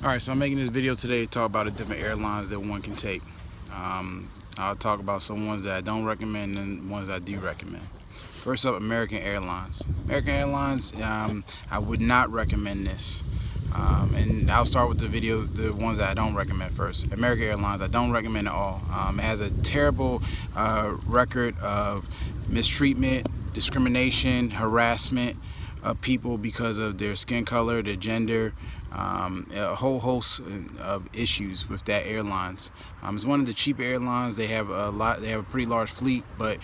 Alright, so I'm making this video today to talk about the different airlines that one can take. I'll talk about some ones that I don't recommend and ones I do recommend. First up, American Airlines. American Airlines, I would not recommend this. And I'll start with the ones that I don't recommend first. American Airlines, I don't recommend at all. It has a terrible record of mistreatment, discrimination, harassment of people because of their skin color, their gender, a whole host of issues with that airlines. It's one of the cheaper airlines. They have a pretty large fleet, but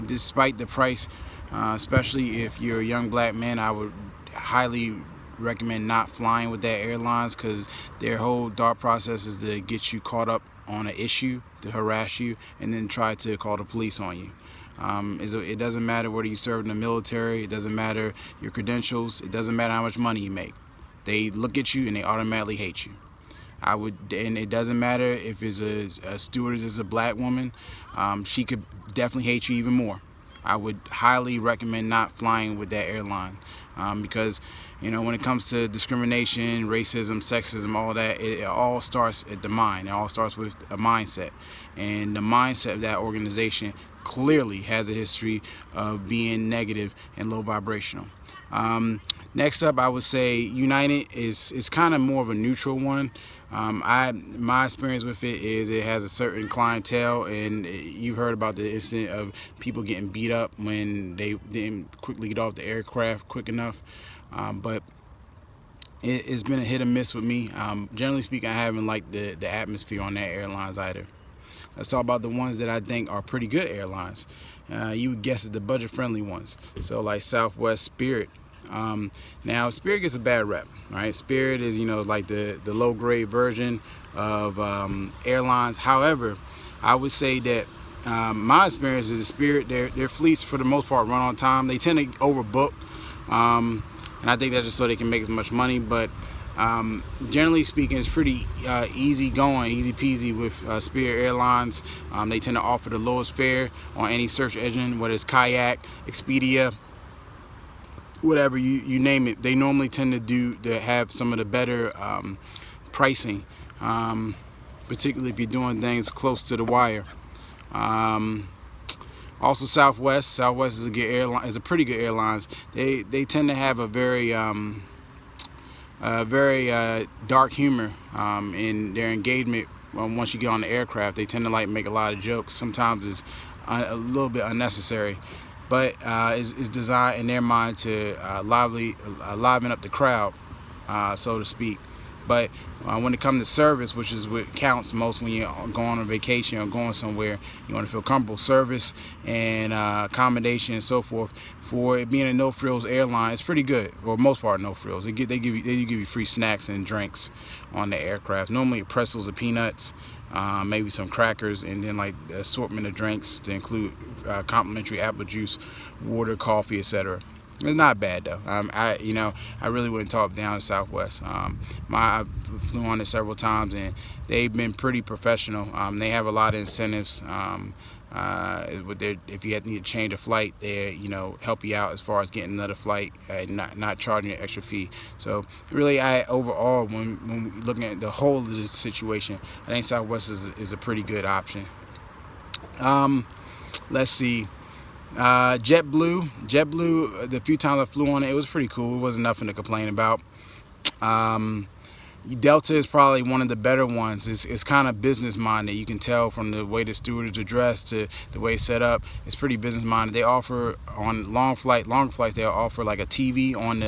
despite the price, especially if you're a young black man, I would highly recommend not flying with that airlines, because their whole thought process is to get you caught up on an issue, to harass you, and then try to call the police on you. It doesn't matter whether you serve in the military, it doesn't matter your credentials, it doesn't matter how much money you make. They look at you and they automatically hate you. And it doesn't matter if it's a stewardess is a black woman, she could definitely hate you even more. I would highly recommend not flying with that airline, because when it comes to discrimination, racism, sexism, all that, it all starts at the mind. It all starts with a mindset, and the mindset of that organization clearly has a history of being negative and low vibrational. Next up, I would say United is kind of more of a neutral one. My experience with it is it has a certain clientele, and you've heard about the incident of people getting beat up when they didn't quickly get off the aircraft quick enough. But it's been a hit or miss with me. Generally speaking, I haven't liked the atmosphere on that airlines either. Let's talk about the ones that I think are pretty good airlines. You would guess it, the budget-friendly ones. So like Southwest, Spirit. Now Spirit gets a bad rep, right? Spirit is like the low-grade version of airlines. However, I would say that my experience is the Spirit, their fleets for the most part run on time. They tend to overbook, and I think that's just so they can make as much money. But generally speaking, it's pretty easy going, easy peasy with Spirit Airlines. They tend to offer the lowest fare on any search engine, whether it's Kayak, Expedia, whatever you name it. They normally tend to have some of the better pricing, particularly if you're doing things close to the wire. Also, Southwest is a good airline. Is a pretty good airlines. They tend to have a very dark humor in their engagement. Once you get on the aircraft, they tend to make a lot of jokes. Sometimes it's a little bit unnecessary, but it's designed in their mind to liven up the crowd, so to speak. But when it comes to service, which is what counts most when you're going on vacation or going somewhere, you want to feel comfortable. Service and accommodation and so forth. For it being a no-frills airline, it's pretty good. For most part, no frills. They do give you free snacks and drinks on the aircraft. Normally pretzels or peanuts, maybe some crackers, and then like the assortment of drinks to include complimentary apple juice, water, coffee, etc. It's not bad though. I really wouldn't talk down to Southwest. I flew on it several times, and they've been pretty professional. They have a lot of incentives. If you need to change a flight, they help you out as far as getting another flight, not charging you an extra fee. So really, overall, when looking at the whole of the situation, I think Southwest is a pretty good option. Let's see. JetBlue, the few times I flew on it, it was pretty cool. It wasn't nothing to complain about. Delta is probably one of the better ones. It's kind of business minded. You can tell from the way the stewardess are dressed to the way it's set up. It's pretty business minded. They offer on long flights. They'll offer like a TV on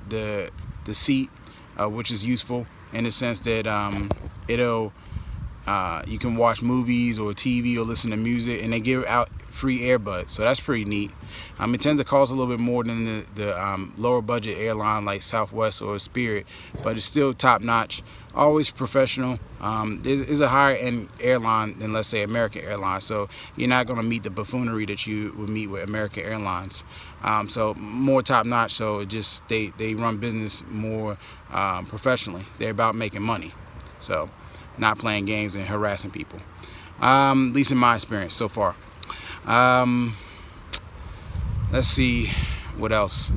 the seat, which is useful in the sense that you can watch movies or TV or listen to music, and they give out free earbuds, so that's pretty neat. It tends to cost a little bit more than the lower budget airline like Southwest or Spirit, but it's still top notch, always professional. It's a higher end airline than, let's say, American Airlines, so you're not going to meet the buffoonery that you would meet with American Airlines. So more top notch, so they run business more professionally. They're about making money, so not playing games and harassing people, at least in my experience so far. Let's see what else.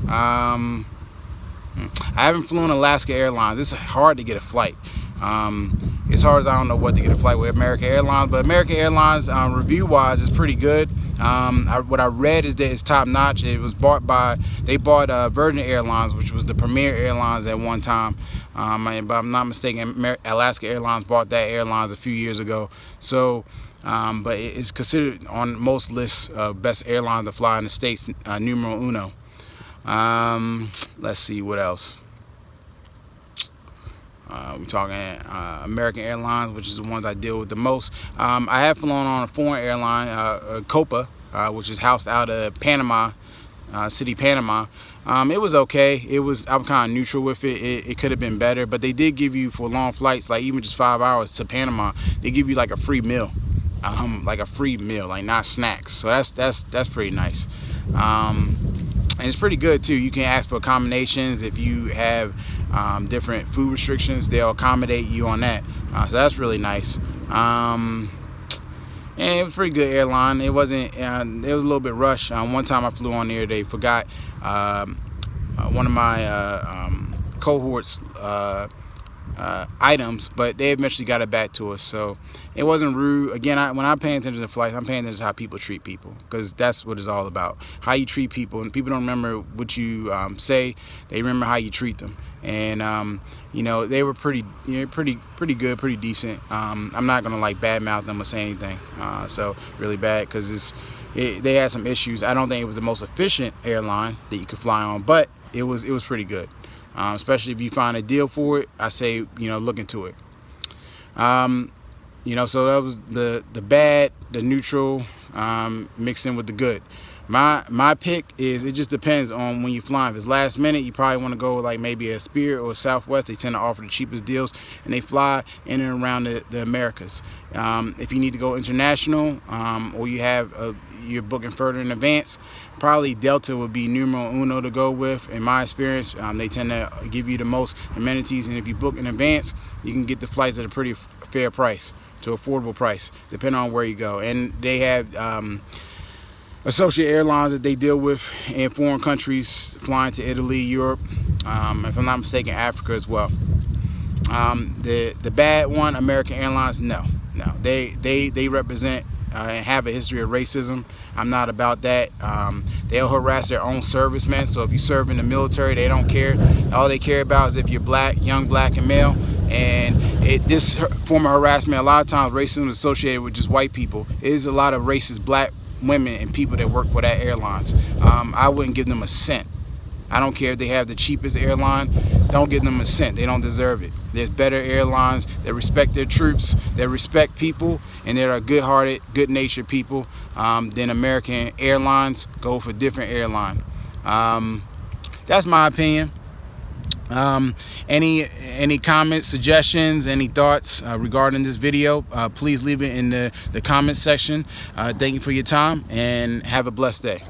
I haven't flown Alaska Airlines. It's hard to get a flight. As hard as I don't know what to get a flight with American Airlines, but American Airlines, review-wise, is pretty good. What I read is that it's top-notch. It was they bought Virgin Airlines, which was the premier airlines at one time. But I'm not mistaken, Alaska Airlines bought that airlines a few years ago. So, but it's considered on most lists of best airlines to fly in the States, numero uno. Let's see what else. We're talking American Airlines, which is the ones I deal with the most. I have flown on a foreign airline, Copa, which is housed out of Panama City, Panama. It was okay. I'm kind of neutral with it. It could have been better, but they did give you, for long flights, like even just 5 hours to Panama, they give you like a free meal, like not snacks. So that's pretty nice. And it's pretty good too. You can ask for accommodations if you have different food restrictions. They'll accommodate you on that. So that's really nice. And it was a pretty good airline. It wasn't. It was a little bit rushed. One time I flew on there, they forgot one of my cohorts items, but they eventually got it back to us. So it wasn't rude. Again, when I'm paying attention to flights, I'm paying attention to how people treat people, because that's what it's all about. How you treat people, and people don't remember what you say; they remember how you treat them. And you know, they were pretty good, pretty decent. I'm not gonna like badmouth them or say anything. So really bad, because they had some issues. I don't think it was the most efficient airline that you could fly on, but it was pretty good. Especially if you find a deal for it, I say, look into it. So that was the bad, the neutral, mixed in with the good. My pick is, it just depends on when you're flying. If it's last minute, you probably want to go like maybe a Spirit or a Southwest. They tend to offer the cheapest deals, and they fly in and around the Americas. If you need to go international, or you're booking further in advance, probably Delta would be numero uno to go with. In my experience, they tend to give you the most amenities, and if you book in advance, you can get the flights at a pretty fair price, to affordable price, depending on where you go. And they have associate airlines that they deal with in foreign countries, flying to Italy, Europe, if I'm not mistaken, Africa as well. The bad one, American Airlines, no, they represent and have a history of racism. I'm not about that. They'll harass their own servicemen. So if you serve in the military, they don't care. All they care about is if you're black, young black and male. And this form of harassment, a lot of times racism is associated with just white people. It is a lot of racist black women and people that work for that airlines. I wouldn't give them a cent. I don't care if they have the cheapest airline. Don't give them a cent. They don't deserve it. There's better airlines that respect their troops, that respect people, and that are good-hearted, good-natured people than American Airlines. Go for a different airline. That's my opinion. Any comments, suggestions, any thoughts regarding this video, please leave it in the comment section. Thank you for your time, and have a blessed day.